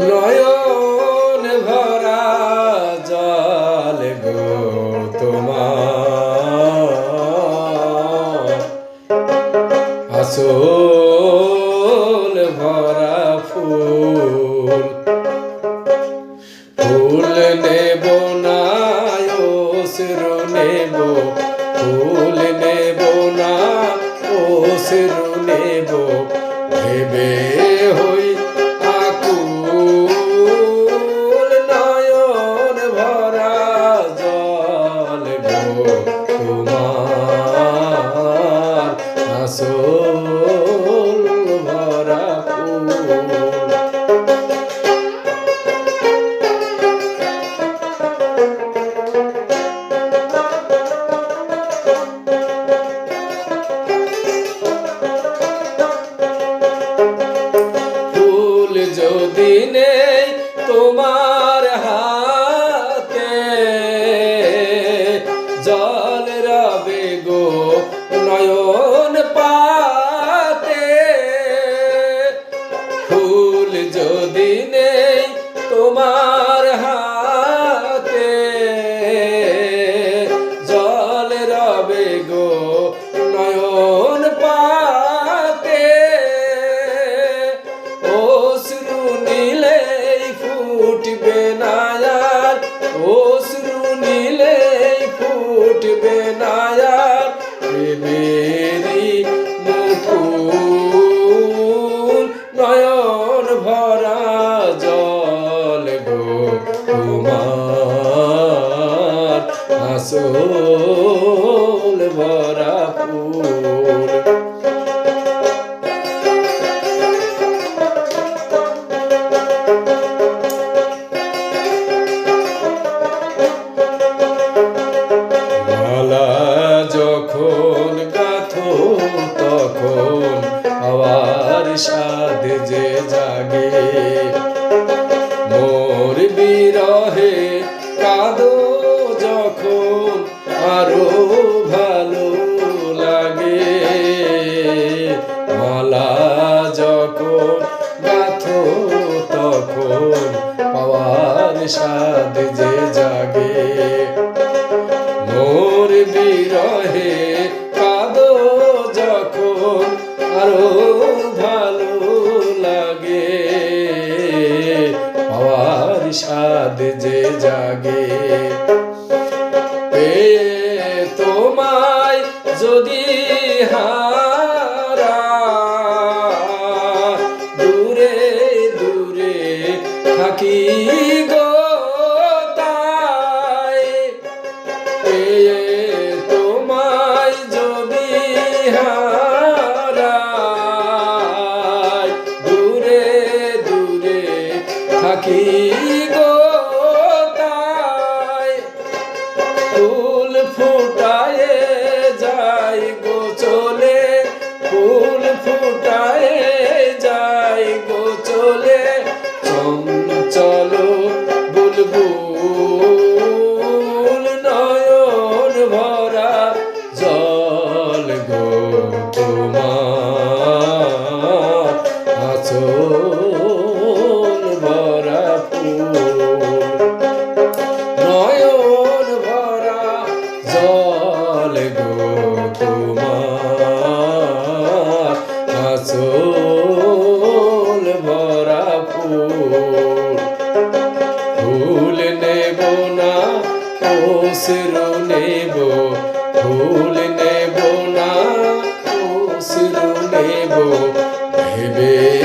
নয়ন ভরা জল গো তোমার আসল ভরা ফুল ফুল নেব না ওসরু নেব ফুল নেব না ওসরু নেব ভেবে হই আকুল নয়ন ভরা জল গো তোমার আসল ভরা ফুল যদি নেই তোমার হাতে জল রবে গো নয়ন পাতে ফুল যদি নেই তোমার হাতে জল রবে গো নয়ন পাতে ফুটবে না আর অশ্রু নিলে ফুটবে না আর প্রেমেরই মুকুল নয়ন ভরা জল গো তোমার আসল ভরা ফুল যখন গাথো তখন আবার সাধ যে জাগে মোর বিরহে কাঁদো যখন আরো ভালো লাগে মালা যখন গাথো তখন পাওয়ার সাধ যে জাগে মোর বিরহে কাঁদো যখন আরো ভালো লাগে পাওয়ার স্বাদ যে জাগে তোমায় যদি হারা দূরে দূরে থাকি গো তোমায় যদি হারাই দূরে দূরে থাকি গো তাই ফুল ফুটায়ে যাই গো চলে ফুল ফুটায়ে যাই গো চলে চঞ্চল বুলবুল নয়ন ভরা জল গো তোমার আসল ভরা ফুল নয়ন ভরা জল গো তোমার আসল ভরা ফুল ফুল নেব না ওসরু নেব ফুল নেব না ওসরু নেব ভেবে